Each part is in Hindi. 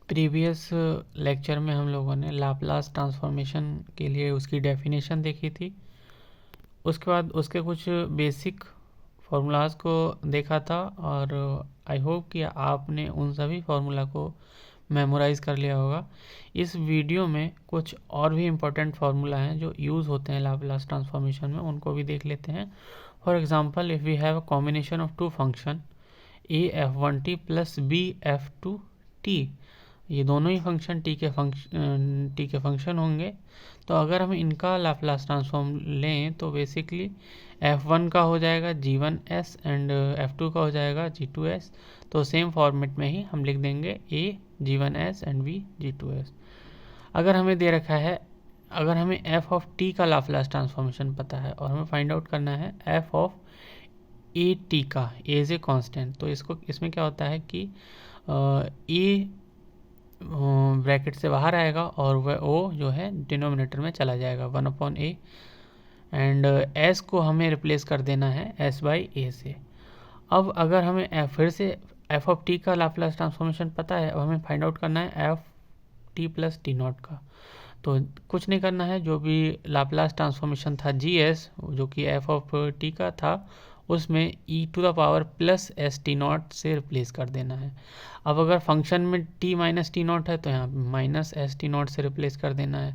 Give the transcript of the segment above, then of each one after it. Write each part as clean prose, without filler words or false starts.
प्रीवियस लेक्चर में हम लोगों ने लाप्लास ट्रांसफॉर्मेशन के लिए उसकी डेफिनेशन देखी थी। उसके बाद उसके कुछ बेसिक फार्मूलाज को देखा था और आई होप कि आपने उन सभी फार्मूला को मेमोराइज कर लिया होगा। इस वीडियो में कुछ और भी इम्पोर्टेंट फार्मूला हैं जो यूज़ होते हैं लाप्लास ट्रांसफॉर्मेशन में, उनको भी देख लेते हैं। For example, if we have a combination of two function a(f1t) plus b(f2t), ये दोनों ही फंक्शन टी के फंक्शन होंगे। तो अगर हम इनका लाप्लास ट्रांसफॉर्म लें तो बेसिकली f1 का हो जाएगा g1s एंड f2 का हो जाएगा g2s। तो सेम फॉर्मेट में ही हम लिख देंगे a g1s and b g2s। अगर हमें दे रखा है, अगर हमें f ऑफ t का लाप्लास ट्रांसफॉर्मेशन पता है और हमें फाइंड आउट करना है f ऑफ ए टी का, ए इज ए कॉन्स्टेंट, तो इसमें क्या होता है कि ए ब्रैकेट से बाहर आएगा और वह ओ जो है डिनोमिनेटर में चला जाएगा 1/a, एंड एस को हमें रिप्लेस कर देना है एस बाई ए से। अब अगर हमें फिर से एफ ऑफ टी का लाप्लास ट्रांसफॉर्मेशन पता है, अब हमें फाइंड आउट करना है F T plus T not का। तो कुछ नहीं करना है, जो भी लाप्लास ट्रांसफॉर्मेशन था जी एस जो कि एफ ऑफ टी का था, उसमें E to the power plus S T naught से रिप्लेस कर देना है। अब अगर फंक्शन में टी माइनस टी नॉट है तो यहाँ माइनस एस टी नॉट से रिप्लेस कर देना है।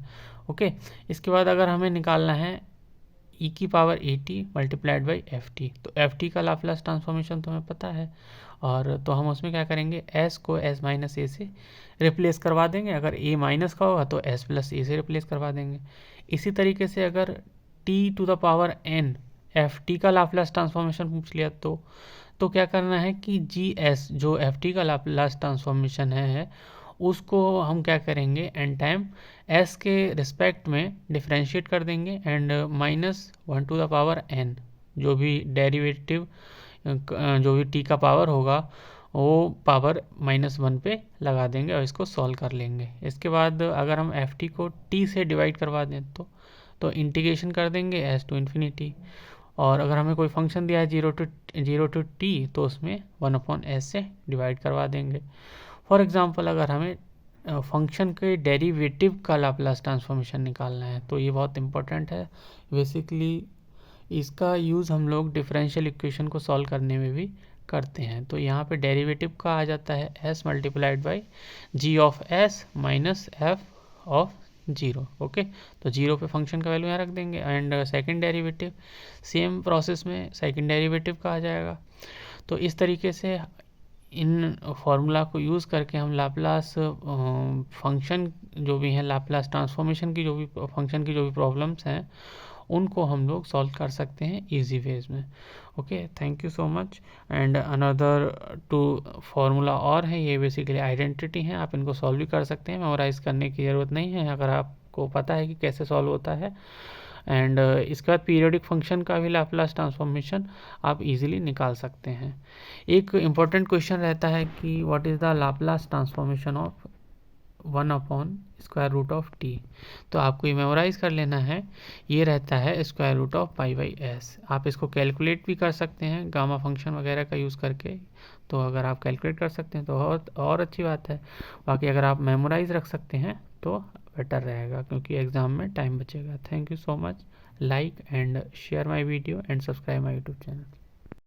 ओके, इसके बाद अगर हमें निकालना है ई की power A T multiplied by F T, तो एफ टी का लाप्लास ट्रांसफॉर्मेशन तो हमें पता है, और तो हम उसमें क्या करेंगे, एस को एस माइनस ए से रिप्लेस करवा देंगे। अगर ए माइनस का होगा तो एस प्लस ए से रिप्लेस करवा देंगे। इसी तरीके से अगर T to the power N F T का लाप्लास ट्रांसफॉर्मेशन पूछ लिया तो क्या करना है कि जी एस जो एफ टी का लाप्लास ट्रांसफॉर्मेशन है उसको हम क्या करेंगे, एन टाइम एस के रिस्पेक्ट में डिफ्रेंशिएट कर देंगे and -1 to the power N, जो भी डेरिवेटिव जो भी टी का पावर होगा वो पावर -1 पे लगा देंगे और इसको सॉल्व कर लेंगे। इसके बाद अगर हम एफ टी को टी से डिवाइड करवा दें तो इंटीग्रेशन कर देंगे एस टू इन्फिनिटी, और अगर हमें कोई फंक्शन दिया है जीरो टू टी तो उसमें 1/s से डिवाइड करवा देंगे। फॉर एग्जांपल, अगर हमें फंक्शन के डेरिवेटिव का लाप्लास ट्रांसफॉर्मेशन निकालना है तो ये बहुत इंपॉर्टेंट है। बेसिकली इसका यूज़ हम लोग डिफरेंशियल इक्वेशन को सॉल्व करने में भी करते हैं। तो यहाँ पे डेरिवेटिव का आ जाता है s multiplied by G of s minus F of zero. Okay, तो जीरो पे फंक्शन का वैल्यू यहाँ रख देंगे and second derivative same process में सेकंड डेरिवेटिव का आ जाएगा। तो इस तरीके से इन फार्मूला को यूज़ करके हम लाप्लास फंक्शन जो भी हैं, लाप्लास ट्रांसफॉर्मेशन की जो भी फंक्शन की जो भी प्रॉब्लम्स हैं उनको हम लोग सॉल्व कर सकते हैं इजी वेज में। Okay, thank you so much. And another two formula और है, ये बेसिकली आइडेंटिटी हैं, आप इनको सॉल्व भी कर सकते हैं, मेमोराइज करने की ज़रूरत नहीं है अगर आपको पता है कि कैसे सॉल्व होता है। एंड इसके बाद पीरियोडिक फंक्शन का भी लाप्लास ट्रांसफॉर्मेशन आप इजीली निकाल सकते हैं। एक इम्पॉर्टेंट क्वेश्चन रहता है कि what is the Laplace transformation of 1/स्क्वायर रूट ऑफ टी। तो आपको ये मेमोराइज कर लेना है, ये रहता है square root of pi by S. आप इसको कैलकुलेट भी कर सकते हैं गामा फंक्शन वगैरह का यूज़ करके, तो अगर आप कैलकुलेट कर सकते हैं तो और अच्छी बात है। बाकी अगर आप मेमोराइज रख सकते हैं तो बेटर रहेगा, क्योंकि एग्ज़ाम में टाइम बचेगा। Thank you so much. Like and share my video and subscribe my YouTube channel.